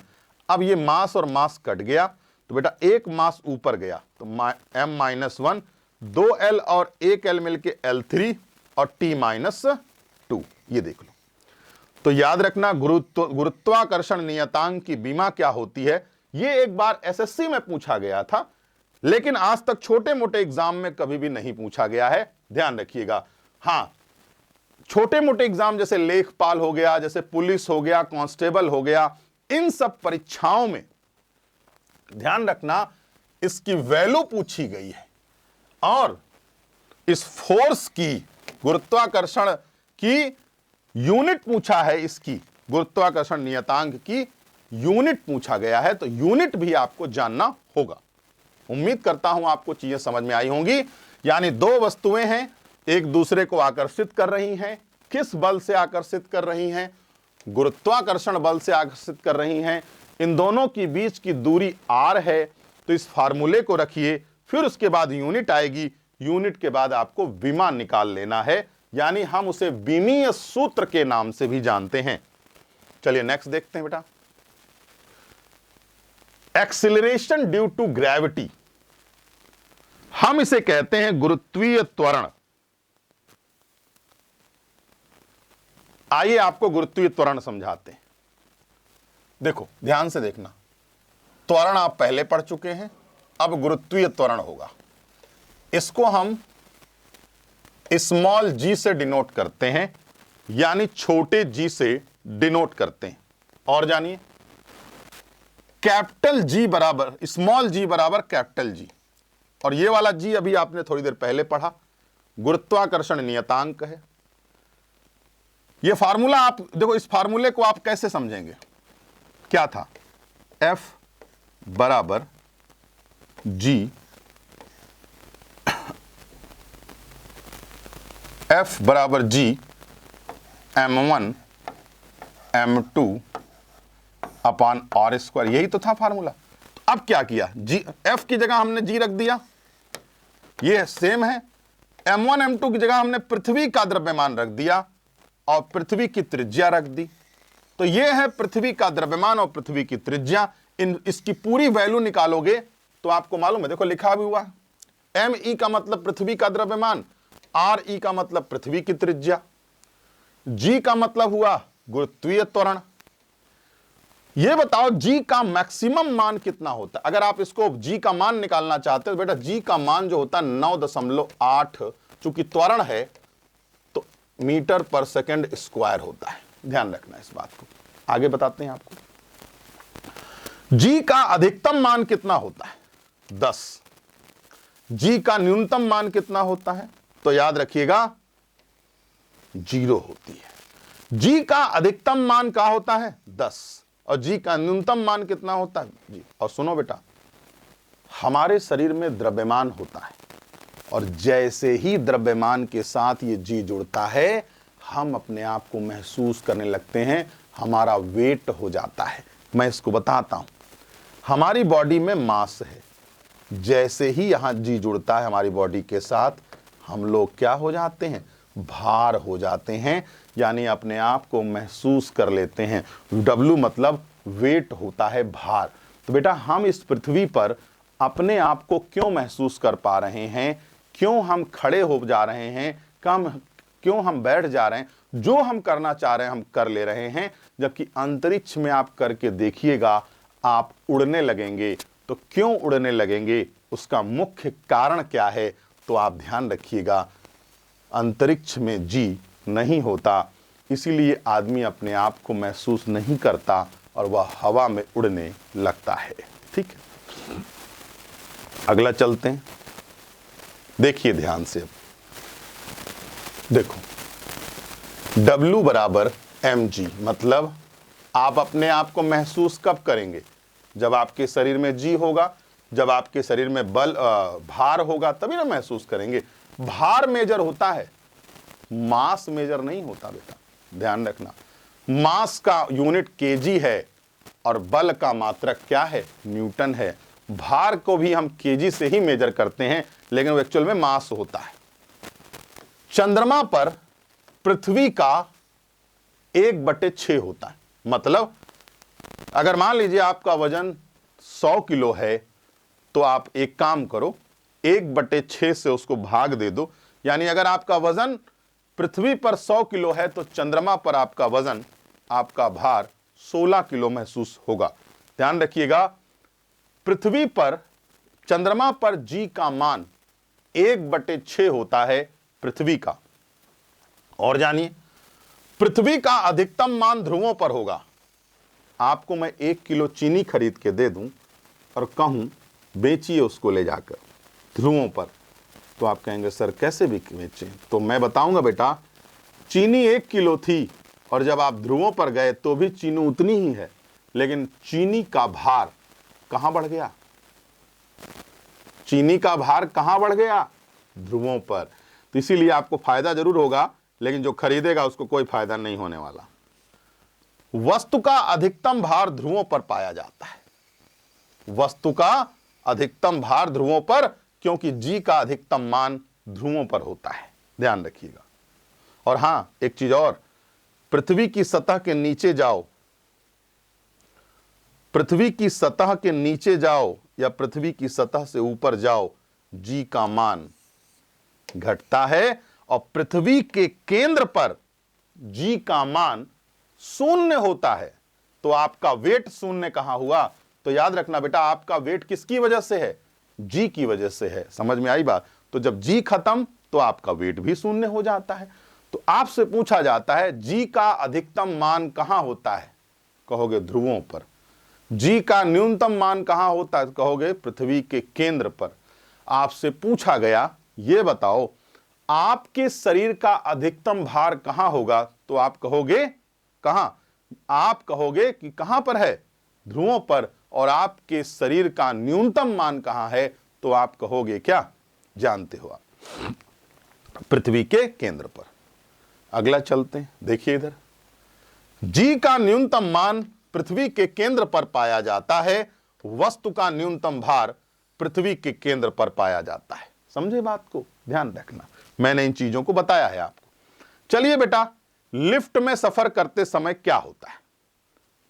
अब ये मास और मास कट गया, तो बेटा एक मास ऊपर गया तो m-1, 2l और 1l मिलके L3 और t-2, ये देख लो। तो याद रखना गुरुत्वाकर्षण नियतांक की बीमा क्या होती है। ये एक बार एसएससी में पूछा गया था, लेकिन आज तक छोटे मोटे एग्जाम में कभी भी नहीं पूछा गया है, ध्यान रखिएगा। हां, छोटे मोटे एग्जाम जैसे लेखपाल हो गया, जैसे पुलिस हो गया, कांस्टेबल हो गया, इन सब परीक्षाओं में ध्यान रखना इसकी वैल्यू पूछी गई है और इस फोर्स की, गुरुत्वाकर्षण की यूनिट पूछा है, इसकी गुरुत्वाकर्षण नियतांक की यूनिट पूछा गया है। तो यूनिट भी आपको जानना होगा। उम्मीद करता हूं आपको चीजें समझ में आई होंगी। यानी दो वस्तुएं हैं, एक दूसरे को आकर्षित कर रही हैं। किस बल से आकर्षित कर रही हैं? गुरुत्वाकर्षण बल से आकर्षित कर रही हैं। इन दोनों के बीच की दूरी r है। तो इस फार्मूले को रखिए, फिर उसके बाद यूनिट आएगी, यूनिट के बाद आपको विमा निकाल लेना है, यानी हम उसे विमीय सूत्र के नाम से भी जानते हैं। चलिए नेक्स्ट देखते हैं बेटा। एक्सिलरेशन ड्यू टू ग्रेविटी, हम इसे कहते हैं गुरुत्वीय त्वरण। आइए आपको गुरुत्वीय त्वरण समझाते हैं। देखो ध्यान से देखना, त्वरण आप पहले पढ़ चुके हैं, अब गुरुत्वीय त्वरण होगा। इसको हम स्मॉल जी से डिनोट करते हैं, यानी छोटे जी से डिनोट करते हैं। और जानिए, कैपिटल जी बराबर स्मॉल जी बराबर कैपिटल जी, और ये वाला जी अभी आपने थोड़ी देर पहले पढ़ा, गुरुत्वाकर्षण नियतांक है। ये फार्मूला आप देखो, इस फार्मूले को आप कैसे समझेंगे? क्या था? F बराबर G, F बराबर G m1 m2 अपान r स्क्वायर, यही तो था फार्मूला। तो अब क्या किया? G, F की जगह हमने G रख दिया, ये सेम है। m1 m2 की जगह हमने पृथ्वी का द्रव्यमान रख दिया और पृथ्वी की त्रिज्या रख दी। तो यह है पृथ्वी का द्रव्यमान और पृथ्वी की त्रिज्या। इसकी पूरी वैल्यू निकालोगे तो आपको मालूम है, देखो लिखा भी हुआ, me का मतलब पृथ्वी का द्रव्यमान, re का मतलब पृथ्वी की त्रिज्या, g का मतलब हुआ गुरुत्वीय त्वरण। यह बताओ g का मैक्सिमम मान कितना होता है? अगर आप इसको g का मान निकालना चाहते हो बेटा, g का मान जो होता है 9.8, चूंकि त्वरण है तो मीटर पर सेकंड स्क्वायर होता है। ध्यान रखना इस बात को, आगे बताते हैं आपको। g का अधिकतम मान कितना होता है? 10। g का न्यूनतम मान कितना होता है? तो याद रखिएगा 0 होती है। g का अधिकतम मान क्या होता है? 10, और g का न्यूनतम मान कितना होता है? जी। और सुनो बेटा, हमारे शरीर में द्रव्यमान होता है, और जैसे ही द्रव्यमान के साथ ये g जुड़ता है, हम अपने आप को महसूस करने लगते हैं, हमारा वेट हो जाता है। मैं इसको बताता हूं। हमारी बॉडी में मास है, जैसे ही यहां जी जुड़ता है हमारी बॉडी के साथ, हम लोग क्या हो जाते हैं? भार हो जाते हैं, यानी अपने आप को महसूस कर लेते हैं। W मतलब वेट होता है, भार। तो बेटा हम इस पृथ्वी पर अपने आप को क्यों महसूस कर पा रहे हैं? क्यों हम खड़े हो जा रहे हैं? क्यों हम बैठ जा रहे हैं? जो हम करना चाह रहे हैं हम कर ले रहे हैं, जबकि अंतरिक्ष में आप करके देखिएगा, आप उड़ने लगेंगे। तो क्यों उड़ने लगेंगे? उसका मुख्य कारण क्या है? तो आप ध्यान रखिएगा, अंतरिक्ष में जी नहीं होता, इसीलिए आदमी अपने आप को महसूस नहीं करता और वह हवा में उड़ने लगता है। ठीक है, अगला चलते हैं। देखिए ध्यान से, अब देखो W बराबर mg, मतलब आप अपने आप को महसूस कब करेंगे? जब आपके शरीर में जी होगा, जब आपके शरीर में बल भार होगा, तभी ना महसूस करेंगे। भार मेजर होता है, मास मेजर नहीं होता बेटा, ध्यान रखना। मास का यूनिट केजी है और बल का मात्रक क्या है? न्यूटन है। भार को भी हम केजी से ही मेजर करते हैं, लेकिन वो एक्चुअल में मास होता है। चंद्रमा पर पृथ्वी का 1/6 होता है। मतलब अगर मान लीजिए आपका वजन 100 किलो है, तो आप एक काम करो, 1/6 से उसको भाग दे दो, यानी अगर आपका वजन पृथ्वी पर 100 किलो है तो चंद्रमा पर आपका वजन, आपका भार 16 किलो महसूस होगा। ध्यान रखिएगा, पृथ्वी पर चंद्रमा पर जी का मान 1/6 होता है पृथ्वी का। और जानिए, पृथ्वी का अधिकतम मान ध्रुवों पर होगा। आपको मैं 1 किलो चीनी खरीद के दे दूं और कहूं बेचिए उसको ले जाकर ध्रुवों पर, तो आप कहेंगे सर कैसे बेचें? तो मैं बताऊंगा बेटा, चीनी 1 किलो थी और जब आप ध्रुवों पर गए तो भी चीनी उतनी ही है, लेकिन चीनी का भार कहां बढ़ गया? चीनी का भार कहां बढ़ गया? ध्रुवों पर। तो इसीलिए आपको फायदा जरूर होगा, लेकिन जो खरीदेगा उसको कोई फायदा नहीं होने वाला। वस्तु का अधिकतम भार ध्रुवों पर पाया जाता है। वस्तु का अधिकतम भार ध्रुवों पर, क्योंकि जी का अधिकतम मान ध्रुवों पर होता है, ध्यान रखिएगा। और हां, एक चीज और, पृथ्वी की सतह के नीचे जाओ, पृथ्वी की सतह के नीचे जाओ या पृथ्वी की सतह से ऊपर जाओ, जी का मान घटता है, और पृथ्वी के केंद्र पर जी का मान शून्य होता है। तो आपका वेट शून्य कहां हुआ? तो याद रखना बेटा, आपका वेट किसकी वजह से है? जी की वजह से है। समझ में आई बात? तो जब जी खत्म तो आपका वेट भी शून्य हो जाता है। तो आपसे पूछा जाता है जी का अधिकतम मान कहां होता है? कहोगे ध्रुवों पर। जी का न्यूनतम मान कहां होता है? कहोगे पृथ्वी के केंद्र पर। आपसे पूछा गया ये बताओ आपके शरीर का अधिकतम भार कहां होगा? तो आप कहोगे कहां? आप कहोगे कि कहां पर है? ध्रुवों पर। और आपके शरीर का न्यूनतम मान कहां है? तो आप कहोगे क्या? जानते हो आप, पृथ्वी के केंद्र पर। अगला चलते हैं, देखिए इधर, जी का न्यूनतम मान पृथ्वी के केंद्र पर पाया जाता है, वस्तु का न्यूनतम भार पृथ्वी के केंद्र पर पाया जाता है। समझे बात को? ध्यान रखना, मैंने इन चीजों को बताया है आपको। चलिए बेटा, लिफ्ट में सफर करते समय क्या होता है,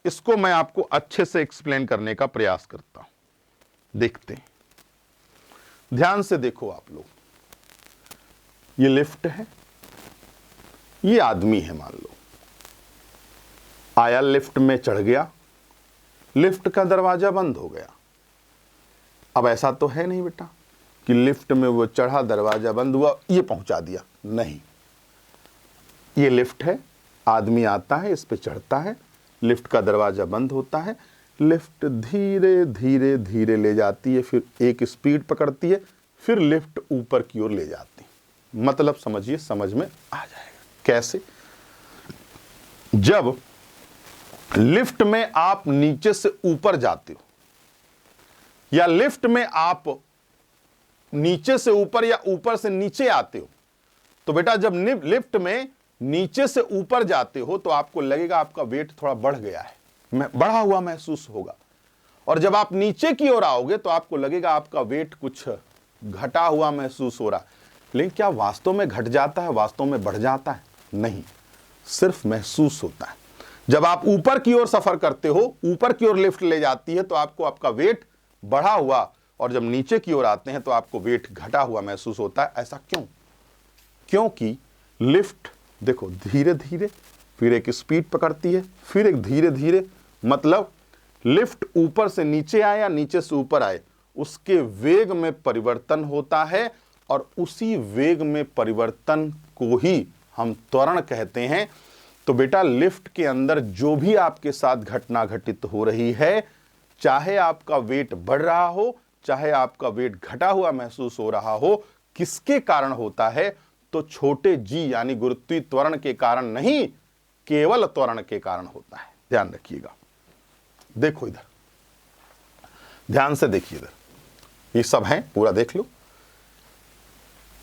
इसको मैं आपको अच्छे से एक्सप्लेन करने का प्रयास करता हूं। देखते हैं, ध्यान से देखो आप लोग। ये लिफ्ट है, ये आदमी है, मान लो आया, लिफ्ट में चढ़ गया, लिफ्ट का दरवाजा बंद हो गया। अब ऐसा तो है नहीं बेटा कि लिफ्ट में वो चढ़ा, दरवाजा बंद हुआ, ये पहुंचा दिया, नहीं। ये लिफ्ट है, आदमी आता है, इस पे चढ़ता है, लिफ्ट का दरवाजा बंद होता है, लिफ्ट धीरे धीरे धीरे ले जाती है, फिर एक स्पीड पकड़ती है, फिर लिफ्ट ऊपर की ओर ले जाती है। मतलब समझिए, समझ में आ जाएगा कैसे। जब लिफ्ट में आप नीचे से ऊपर जाते हो, या लिफ्ट में आप नीचे से ऊपर या ऊपर से नीचे आते हो, तो बेटा जब लिफ्ट में नीचे से ऊपर जाते हो तो आपको लगेगा आपका वेट थोड़ा बढ़ गया है, बढ़ा हुआ महसूस होगा। और जब आप नीचे की ओर आओगे तो आपको लगेगा आपका वेट कुछ घटा हुआ महसूस हो रहा। लेकिन क्या वास्तव में घट जाता है, वास्तव में बढ़ जाता है? नहीं, सिर्फ महसूस होता है। जब आप ऊपर की ओर सफर करते हो, ऊपर की ओर लिफ्ट ले जाती है तो आपको आपका वेट बढ़ा हुआ, और जब नीचे की ओर आते हैं तो आपको वेट घटा हुआ महसूस होता है। ऐसा क्यों? क्योंकि लिफ्ट देखो धीरे धीरे, फिर एक स्पीड पकड़ती है, फिर एक धीरे धीरे, मतलब लिफ्ट ऊपर से नीचे आए या नीचे से ऊपर आए, उसके वेग में परिवर्तन होता है, और उसी वेग में परिवर्तन को ही हम त्वरण कहते हैं। तो बेटा लिफ्ट के अंदर जो भी आपके साथ घटना घटित हो रही है, चाहे आपका वेट बढ़ रहा हो, चाहे आपका वेट घटा हुआ महसूस हो रहा हो, किसके कारण होता है? तो छोटे जी यानी गुरुत्वीय त्वरण के कारण नहीं, केवल त्वरण के कारण होता है। ध्यान रखिएगा। देखो इधर, ध्यान से देखिए इधर, ये सब है, पूरा देख लो।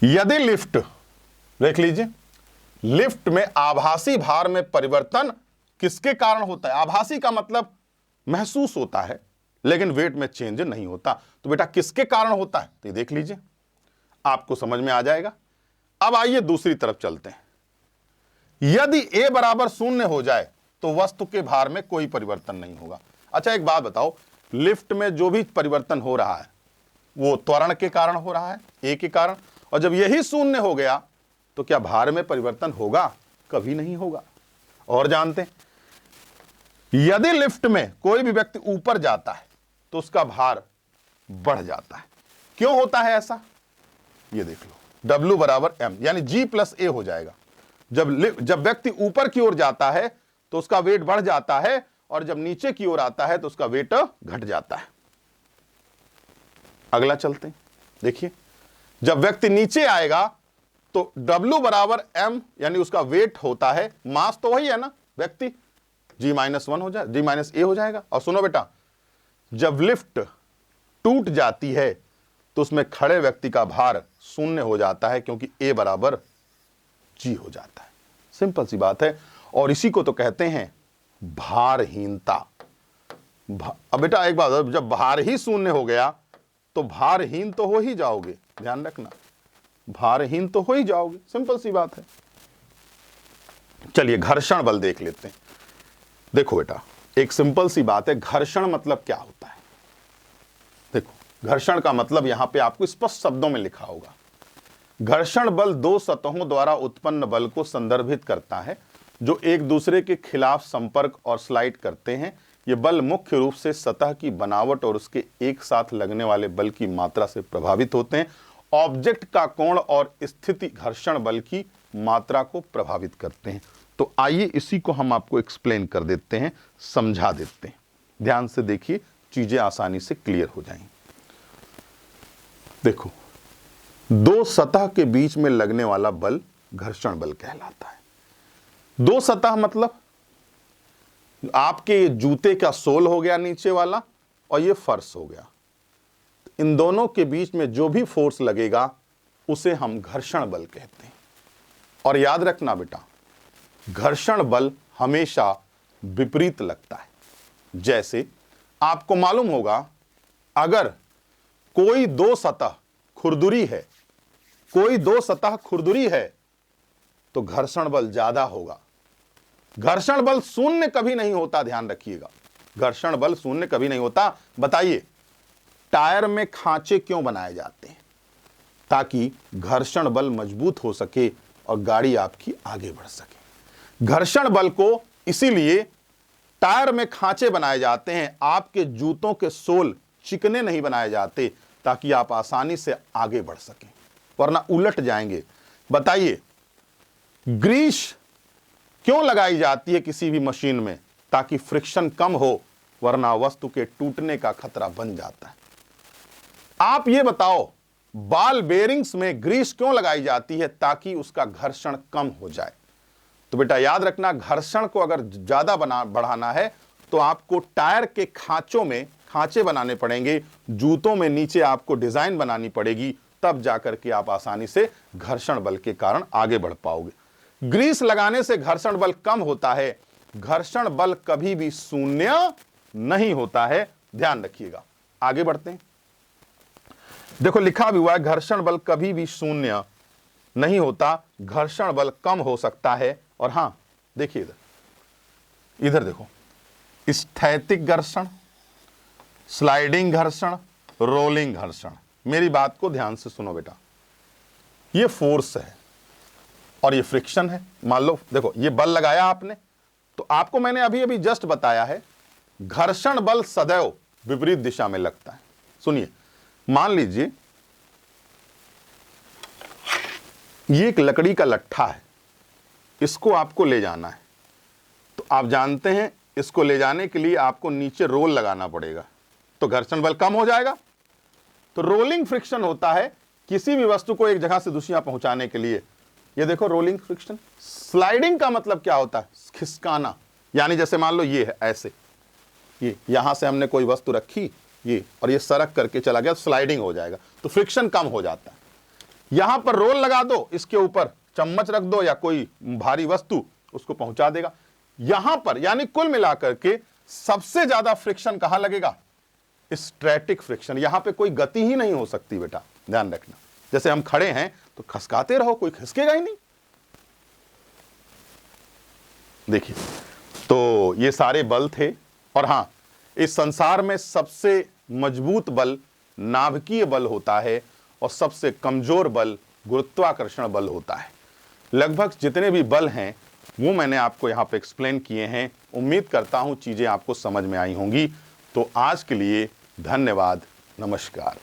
यदि लिफ्ट, देख लीजिए, लिफ्ट में आभासी भार में परिवर्तन किसके कारण होता है? आभासी का मतलब महसूस होता है लेकिन वेट में चेंज नहीं होता। तो बेटा किसके कारण होता है? तो ये देख लीजिए, आपको समझ में आ जाएगा। अब आइए दूसरी तरफ चलते हैं। यदि a बराबर 0 हो जाए तो वस्तु के भार में कोई परिवर्तन नहीं होगा। अच्छा एक बात बताओ, लिफ्ट में जो भी परिवर्तन हो रहा है वो त्वरण के कारण हो रहा है, a के कारण, और जब यही 0 हो गया तो क्या भार में परिवर्तन होगा? कभी नहीं होगा। और जानते हैं, यदि लिफ्ट में कोई भी व्यक्ति ऊपर जाता है तो उसका भार बढ़ जाता है। क्यों होता है ऐसा? ये देख लो, W बराबर M यानी G प्लस A हो जाएगा। जब व्यक्ति ऊपर की ओर जाता है तो उसका वेट बढ़ जाता है, और जब नीचे की ओर आता है तो उसका वेट घट जाता है। अगला चलते हैं, देखिए, जब व्यक्ति नीचे आएगा तो W बराबर M यानी उसका वेट होता है, मास तो वही है ना, व्यक्ति G-1 हो जाए, G-A हो जाएगा। और सुनो बेटा, जब लिफ्ट टूट जाती है तो उसमें खड़े व्यक्ति का भार शून्य हो जाता है, क्योंकि A बराबर G हो जाता है। सिंपल सी बात है, और इसी को तो कहते हैं भारहीनता। अब बेटा एक बात, जब भार ही शून्य हो गया तो भारहीन तो हो ही जाओगे, ध्यान रखना, भारहीन तो हो ही जाओगे, सिंपल सी बात है। चलिए घर्षण बल देख लेते हैं। देखो बेटा, एक सिंपल सी बात है, घर्षण मतलब क्या होता है। देखो घर्षण का मतलब यहां पे आपको स्पष्ट शब्दों में लिखा होगा। घर्षण बल दो सतहों द्वारा उत्पन्न बल को संदर्भित करता है जो एक दूसरे के खिलाफ संपर्क और स्लाइड करते हैं। ये बल मुख्य रूप से सतह की बनावट और उसके एक साथ लगने वाले बल की मात्रा से प्रभावित होते हैं। ऑब्जेक्ट का कोण और स्थिति घर्षण बल की मात्रा को प्रभावित करते हैं। तो आइए इसी को हम आपको एक्सप्लेन कर देते हैं, समझा देते हैं। ध्यान से देखिए, चीजें आसानी से क्लियर हो जाएंगी। देखो, दो सतह के बीच में लगने वाला बल घर्षण बल कहलाता है। दो सतह मतलब आपके जूते का सोल हो गया नीचे वाला, और ये फर्श हो गया। इन दोनों के बीच में जो भी फोर्स लगेगा उसे हम घर्षण बल कहते हैं। और याद रखना बेटा, घर्षण बल हमेशा विपरीत लगता है। जैसे आपको मालूम होगा, अगर कोई दो सतह खुरदुरी है, कोई दो सतह खुरदुरी है, तो घर्षण बल ज्यादा होगा। घर्षण बल शून्य कभी नहीं होता, ध्यान रखिएगा, घर्षण बल शून्य कभी नहीं होता। बताइए, टायर में खांचे क्यों बनाए जाते हैं? ताकि घर्षण बल मजबूत हो सके और गाड़ी आपकी आगे बढ़ सके। घर्षण बल को इसीलिए टायर में खांचे बनाए जाते हैं, आपके जूतों के सोल चिकने नहीं बनाए जाते, ताकि आप आसानी से आगे बढ़ सकें, वरना उलट जाएंगे। बताइए, ग्रीस क्यों लगाई जाती है किसी भी मशीन में? ताकि फ्रिक्शन कम हो, वरना वस्तु के टूटने का खतरा बन जाता है। आप ये बताओ, बॉल बेयरिंग्स में ग्रीस क्यों लगाई जाती है? ताकि उसका घर्षण कम हो जाए। तो बेटा याद रखना, घर्षण को अगर ज्यादा बढ़ाना है तो आपको टायर के खांचों में खांचे बनाने पड़ेंगे, जूतों में नीचे आपको डिजाइन बनानी पड़ेगी, तब जाकर के आप आसानी से घर्षण बल के कारण आगे बढ़ पाओगे। ग्रीस लगाने से घर्षण बल कम होता है, घर्षण बल कभी भी शून्य नहीं होता है, ध्यान रखिएगा। आगे बढ़ते हैं। देखो लिखा भी हुआ है, घर्षण बल कभी भी शून्य नहीं होता, घर्षण बल कम हो सकता है। और हां देखिए, इधर देखो, स्थैतिक घर्षण, स्लाइडिंग घर्षण, रोलिंग घर्षण। मेरी बात को ध्यान से सुनो बेटा, ये फोर्स है और ये फ्रिक्शन है। मान लो देखो, ये बल लगाया आपने, तो आपको मैंने अभी अभी जस्ट बताया है, घर्षण बल सदैव विपरीत दिशा में लगता है। सुनिए, मान लीजिए ये एक लकड़ी का लट्ठा है, इसको आपको ले जाना है, तो आप जानते हैं इसको ले जाने के लिए आपको नीचे रोल लगाना पड़ेगा, तो घर्षण बल कम हो जाएगा। तो रोलिंग फ्रिक्शन होता है किसी भी वस्तु को एक जगह से दूसरी जगह पहुंचाने के लिए। ये देखो रोलिंग फ्रिक्शन। स्लाइडिंग का मतलब क्या होता है? खिसकाना। यानी जैसे मान लो ये है ऐसे, ये यहां से हमने कोई वस्तु रखी, ये और ये सरक करके चला गया, तो स्लाइडिंग हो जाएगा, तो फ्रिक्शन कम हो जाता है। यहां पर रोल लगा दो, इसके ऊपर चम्मच रख दो या कोई भारी वस्तु, उसको पहुंचा देगा। यहां पर यानी कुल मिलाकर के सबसे ज्यादा फ्रिक्शन कहां लगेगा? Static friction. यहां पे कोई गति ही नहीं हो सकती बेटा, ध्यान रखना। जैसे हम खड़े हैं तो खसकाते रहो, कोई खिसकेगा ही नहीं। देखिए, तो ये सारे बल थे। और हां, इस संसार में सबसे मजबूत बल नाभिकीय बल होता है और सबसे कमजोर बल गुरुत्वाकर्षण बल होता है। लगभग जितने भी बल हैं वो मैंने आपको यहाँ पे एक्सप्लेन किए हैं। उम्मीद करता हूँ चीज़ें आपको समझ में आई होंगी। तो आज के लिए धन्यवाद, नमस्कार।